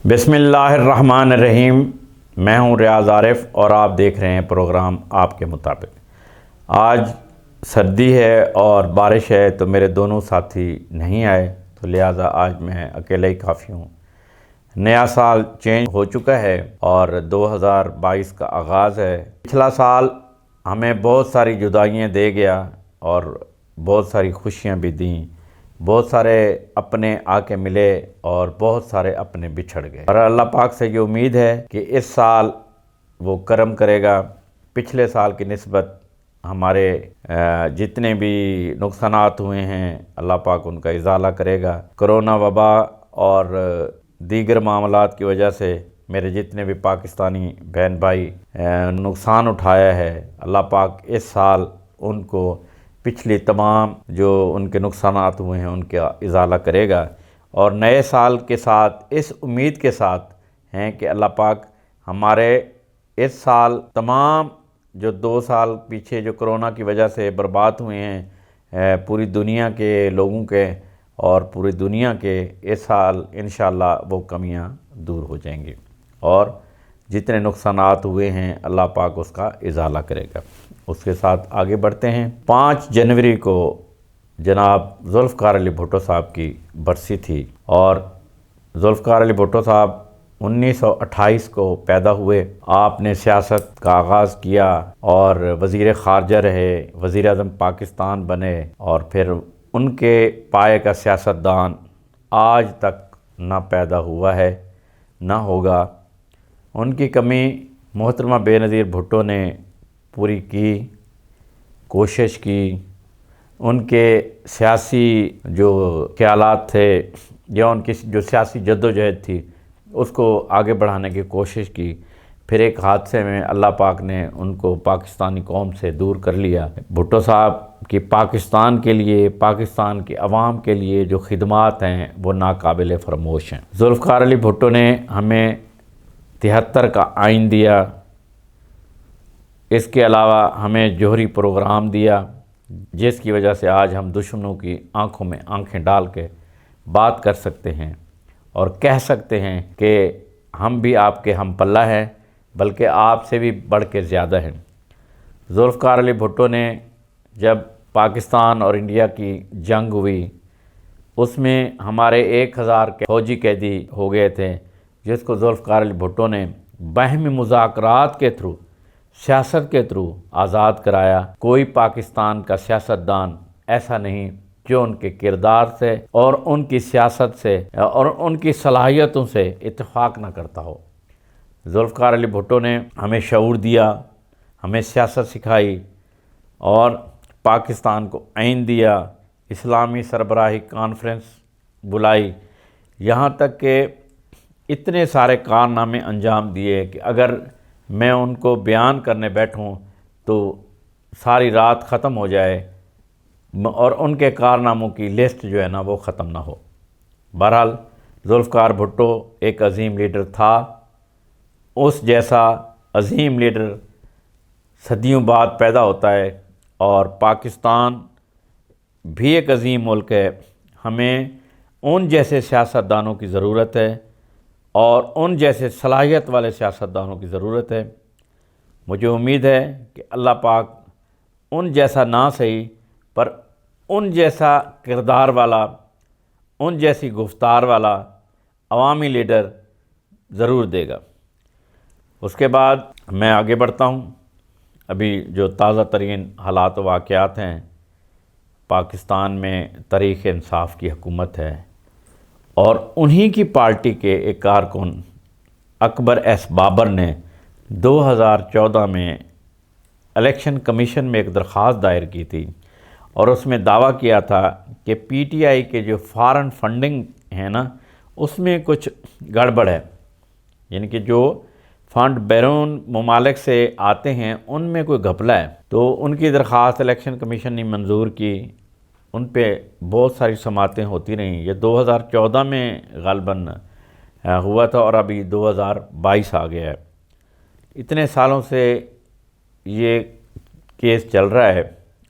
بسم اللہ الرحمن الرحیم۔ میں ہوں ریاض عارف اور آپ دیکھ رہے ہیں پروگرام آپ کے مطابق۔ آج سردی ہے اور بارش ہے تو میرے دونوں ساتھی نہیں آئے، تو لہٰذا آج میں اکیلے ہی کافی ہوں۔ نیا سال چینج ہو چکا ہے اور 2022 کا آغاز ہے۔ پچھلا سال ہمیں بہت ساری جدائیاں دے گیا اور بہت ساری خوشیاں بھی دیں، بہت سارے اپنے آ کے ملے اور بہت سارے اپنے بچھڑ گئے، اور اللہ پاک سے یہ امید ہے کہ اس سال وہ کرم کرے گا۔ پچھلے سال کی نسبت ہمارے جتنے بھی نقصانات ہوئے ہیں اللہ پاک ان کا ازالہ کرے گا۔ کرونا وبا اور دیگر معاملات کی وجہ سے میرے جتنے بھی پاکستانی بہن بھائی نقصان اٹھایا ہے، اللہ پاک اس سال ان کو پچھلی تمام جو ان کے نقصانات ہوئے ہیں ان کا ازالہ کرے گا، اور نئے سال کے ساتھ اس امید کے ساتھ ہیں کہ اللہ پاک ہمارے اس سال تمام جو 2 سال پیچھے جو کرونا کی وجہ سے برباد ہوئے ہیں پوری دنیا کے لوگوں کے اور پوری دنیا کے، اس سال انشاءاللہ وہ کمیاں دور ہو جائیں گی اور جتنے نقصانات ہوئے ہیں اللہ پاک اس کا ازالہ کرے گا۔ اس کے ساتھ آگے بڑھتے ہیں۔ 5 جنوری کو جناب ذوالفقار علی بھٹو صاحب کی برسی تھی، اور ذوالفقار علی بھٹو صاحب 1928 کو پیدا ہوئے۔ آپ نے سیاست کا آغاز کیا اور وزیر خارجہ رہے، وزیر اعظم پاکستان بنے، اور پھر ان کے پائے کا سیاستدان آج تک نہ پیدا ہوا ہے نہ ہوگا۔ ان کی کمی محترمہ بے نظیر بھٹو نے پوری کی، کوشش کی۔ ان کے سیاسی جو خیالات تھے یا ان کی جو سیاسی جدوجہد تھی اس کو آگے بڑھانے کی کوشش کی۔ پھر ایک حادثے میں اللہ پاک نے ان کو پاکستانی قوم سے دور کر لیا۔ بھٹو صاحب کی پاکستان کے لیے، پاکستان کی عوام کے لیے جو خدمات ہیں وہ ناقابل فراموش ہیں۔ ذوالفقار علی بھٹو نے ہمیں 73 کا آئین دیا، اس کے علاوہ ہمیں جوہری پروگرام دیا، جس کی وجہ سے آج ہم دشمنوں کی آنکھوں میں آنکھیں ڈال کے بات کر سکتے ہیں اور کہہ سکتے ہیں کہ ہم بھی آپ کے ہم پلہ ہیں، بلکہ آپ سے بھی بڑھ کے زیادہ ہیں۔ ذوالفقار علی بھٹو نے جب پاکستان اور انڈیا کی جنگ ہوئی اس میں ہمارے 1000 فوجی قیدی ہو گئے تھے، جس کو ذوالفقار علی بھٹو نے باہمی مذاکرات کے تھرو، سیاست کے تھرو آزاد کرایا۔ کوئی پاکستان کا سیاستدان ایسا نہیں جو ان کے کردار سے اور ان کی سیاست سے اور ان کی صلاحیتوں سے اتفاق نہ کرتا ہو۔ ذوالفقار علی بھٹو نے ہمیں شعور دیا، ہمیں سیاست سکھائی اور پاکستان کو آئین دیا، اسلامی سربراہی کانفرنس بلائی، یہاں تک کہ اتنے سارے کارنامے انجام دیے کہ اگر میں ان کو بیان کرنے بیٹھوں تو ساری رات ختم ہو جائے اور ان کے کارناموں کی لسٹ جو ہے نا وہ ختم نہ ہو۔ بہرحال ذوالفقار بھٹو ایک عظیم لیڈر تھا۔ اس جیسا عظیم لیڈر صدیوں بعد پیدا ہوتا ہے، اور پاکستان بھی ایک عظیم ملک ہے۔ ہمیں ان جیسے سیاستدانوں کی ضرورت ہے اور ان جیسے صلاحیت والے سیاستدانوں کی ضرورت ہے۔ مجھے امید ہے کہ اللہ پاک ان جیسا نہ صحیح پر ان جیسا کردار والا، ان جیسی گفتار والا عوامی لیڈر ضرور دے گا۔ اس کے بعد میں آگے بڑھتا ہوں۔ ابھی جو تازہ ترین حالات و واقعات ہیں، پاکستان میں تحریک انصاف کی حکومت ہے، اور انہی کی پارٹی کے ایک کارکن اکبر ایس بابر نے 2014 میں الیکشن کمیشن میں ایک درخواست دائر کی تھی، اور اس میں دعویٰ کیا تھا کہ پی ٹی آئی کے جو فارن فنڈنگ ہے نا اس میں کچھ گڑبڑ ہے، یعنی کہ جو فنڈ بیرون ممالک سے آتے ہیں ان میں کوئی گھپلا ہے۔ تو ان کی درخواست الیکشن کمیشن نے منظور کی، ان پہ بہت ساری سماعتیں ہوتی رہیں۔ یہ 2014 میں غالباً ہوا تھا اور ابھی 2022 آ گیا ہے۔ اتنے سالوں سے یہ کیس چل رہا ہے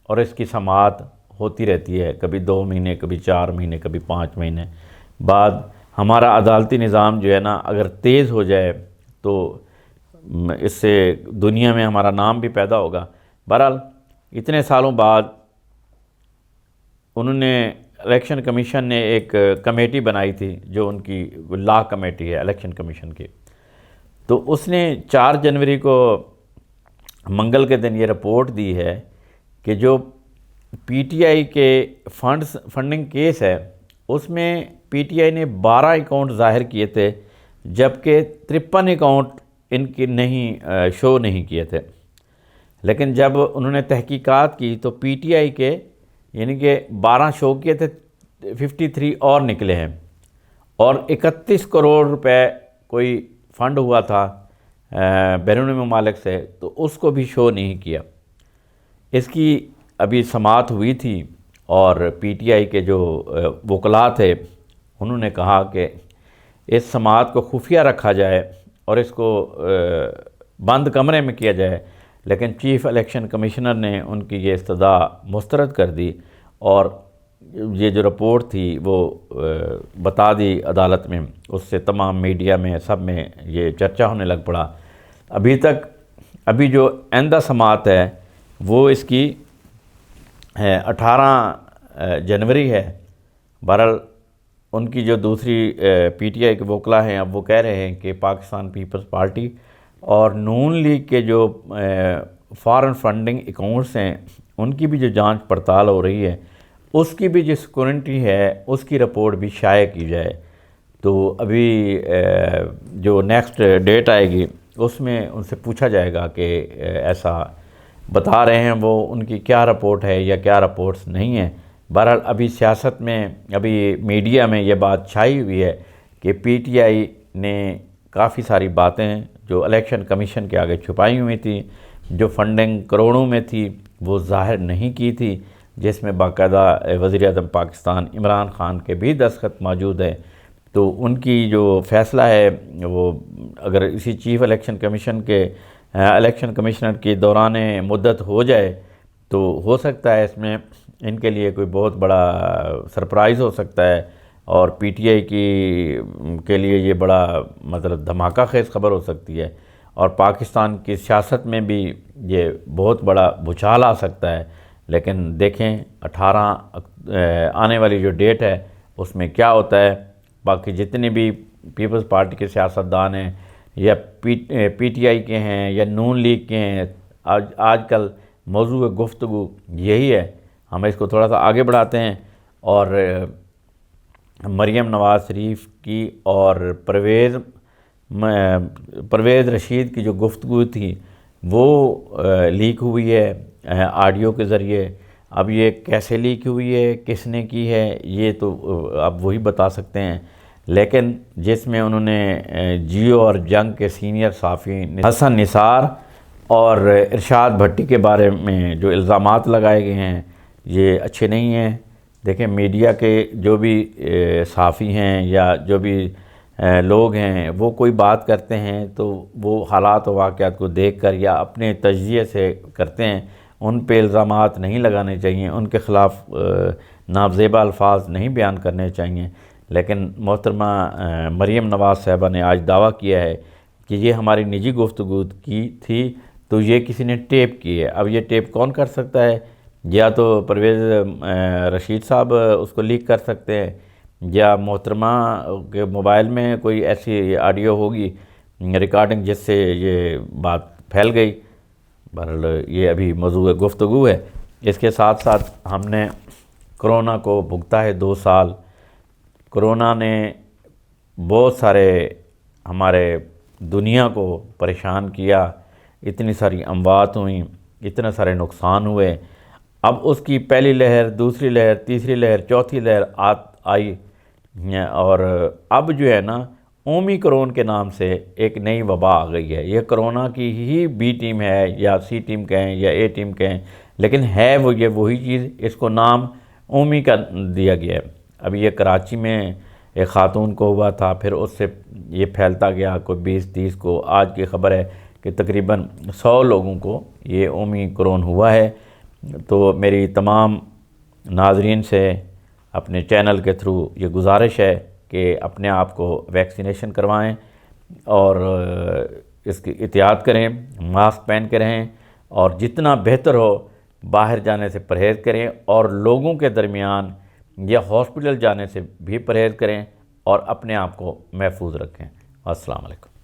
اور اس کی سماعت ہوتی رہتی ہے، کبھی 2 مہینے، کبھی 4 مہینے، کبھی 5 مہینے بعد ہمارا عدالتی نظام جو ہے نا اگر تیز ہو جائے تو اس سے دنیا میں ہمارا نام بھی پیدا ہوگا۔ بہرحال اتنے سالوں بعد انہوں نے الیکشن کمیشن نے ایک کمیٹی بنائی تھی جو ان کی لا کمیٹی ہے الیکشن کمیشن کی، تو اس نے 4 جنوری کو منگل کے دن یہ رپورٹ دی ہے کہ جو پی ٹی آئی کے فنڈنگ کیس ہے اس میں پی ٹی آئی نے 12 اکاؤنٹ ظاہر کیے تھے، جبکہ 53 اکاؤنٹ ان کی شو نہیں کیے تھے۔ لیکن جب انہوں نے تحقیقات کی تو پی ٹی آئی کے یعنی کہ 12 شو کیے تھے، 53 اور نکلے ہیں، اور 31 کروڑ روپے کوئی فنڈ ہوا تھا بیرون ممالک سے، تو اس کو بھی شو نہیں کیا۔ اس کی ابھی سماعت ہوئی تھی اور پی ٹی آئی کے جو وکلاء تھے انہوں نے کہا کہ اس سماعت کو خفیہ رکھا جائے اور اس کو بند کمرے میں کیا جائے، لیکن چیف الیکشن کمشنر نے ان کی یہ استدعا مسترد کر دی اور یہ جو رپورٹ تھی وہ بتا دی عدالت میں۔ اس سے تمام میڈیا میں سب میں یہ چرچا ہونے لگ پڑا۔ ابھی جو آئندہ سماعت ہے وہ اس کی 18 جنوری ہے۔ بہرحال ان کی جو دوسری پی ٹی آئی کے وکلاء ہیں اب وہ کہہ رہے ہیں کہ پاکستان پیپلز پارٹی اور نون لیگ کے جو فارن فنڈنگ اکاؤنٹس ہیں ان کی بھی جو جانچ پڑتال ہو رہی ہے اس کی بھی جو سیکورٹی ہے اس کی رپورٹ بھی شائع کی جائے۔ تو ابھی جو نیکسٹ ڈیٹ آئے گی اس میں ان سے پوچھا جائے گا کہ ایسا بتا رہے ہیں وہ ان کی کیا رپورٹ ہے یا کیا رپورٹس نہیں ہیں۔ بہرحال ابھی سیاست میں ابھی میڈیا میں یہ بات چھائی ہوئی ہے کہ پی ٹی آئی نے کافی ساری باتیں جو الیکشن کمیشن کے آگے چھپائی ہوئی تھی، جو فنڈنگ کروڑوں میں تھی وہ ظاہر نہیں کی تھی، جس میں باقاعدہ وزیر اعظم پاکستان عمران خان کے بھی دستخط موجود ہیں۔ تو ان کی جو فیصلہ ہے وہ اگر اسی چیف الیکشن کمشنر کے دوران مدت ہو جائے تو ہو سکتا ہے اس میں ان کے لیے کوئی بہت بڑا سرپرائز ہو سکتا ہے، اور پی ٹی آئی کے لیے یہ بڑا مطلب دھماکہ خیز خبر ہو سکتی ہے، اور پاکستان کی سیاست میں بھی یہ بہت بڑا بھوچال آ سکتا ہے۔ لیکن دیکھیں 18 آنے والی جو ڈیٹ ہے اس میں کیا ہوتا ہے۔ باقی جتنے بھی پیپلز پارٹی کے سیاستدان ہیں یا پی ٹی آئی کے ہیں یا نون لیگ کے ہیں، آج کل موضوع گفتگو یہی ہے۔ ہم اس کو تھوڑا سا آگے بڑھاتے ہیں اور مریم نواز شریف کی اور پرویز رشید کی جو گفتگو تھی وہ لیک ہوئی ہے آڈیو کے ذریعے۔ اب یہ کیسے لیک ہوئی ہے، کس نے کی ہے، یہ تو اب وہی بتا سکتے ہیں، لیکن جس میں انہوں نے جیو اور جنگ کے سینئر صحافی حسن نثار اور ارشاد بھٹی کے بارے میں جو الزامات لگائے گئے ہیں یہ اچھے نہیں ہیں۔ دیکھیں میڈیا کے جو بھی صحافی ہیں یا جو بھی لوگ ہیں وہ کوئی بات کرتے ہیں تو وہ حالات و واقعات کو دیکھ کر یا اپنے تجزیے سے کرتے ہیں، ان پہ الزامات نہیں لگانے چاہیے، ان کے خلاف نازیبا الفاظ نہیں بیان کرنے چاہیے۔ لیکن محترمہ مریم نواز صاحبہ نے آج دعویٰ کیا ہے کہ یہ ہماری نجی گفتگو کی تھی، تو یہ کسی نے ٹیپ کی ہے۔ اب یہ ٹیپ کون کر سکتا ہے؟ یا تو پرویز رشید صاحب اس کو لیک کر سکتے ہیں، یا محترمہ کے موبائل میں کوئی ایسی آڈیو ہوگی ریکارڈنگ جس سے یہ بات پھیل گئی۔ بہرحال یہ ابھی موضوع گفتگو ہے۔ اس کے ساتھ ساتھ ہم نے کرونا کو بھگتا ہے 2 سال۔ کرونا نے بہت سارے ہمارے دنیا کو پریشان کیا، اتنی ساری اموات ہوئیں، اتنے سارے نقصان ہوئے۔ اب اس کی پہلی لہر، دوسری لہر، تیسری لہر، چوتھی لہر آئی، اور اب جو ہے نا اومیکرون کے نام سے ایک نئی وبا آ گئی ہے۔ یہ کرونا کی ہی بی ٹیم ہے یا سی ٹیم کہیں یا اے ٹیم کہیں، لیکن ہے وہ یہ وہی چیز، اس کو نام اومی کا دیا گیا ہے۔ ابھی یہ کراچی میں ایک خاتون کو ہوا تھا، پھر اس سے یہ پھیلتا گیا، کوئی 20-30 کو، آج کی خبر ہے کہ تقریباً 100 لوگوں کو یہ اومیکرون ہوا ہے۔ تو میری تمام ناظرین سے اپنے چینل کے تھرو یہ گزارش ہے کہ اپنے آپ کو ویکسینیشن کروائیں اور اس کی احتیاط کریں، ماسک پہن کے رہیں، اور جتنا بہتر ہو باہر جانے سے پرہیز کریں، اور لوگوں کے درمیان یا ہاسپٹل جانے سے بھی پرہیز کریں، اور اپنے آپ کو محفوظ رکھیں۔ السلام علیکم۔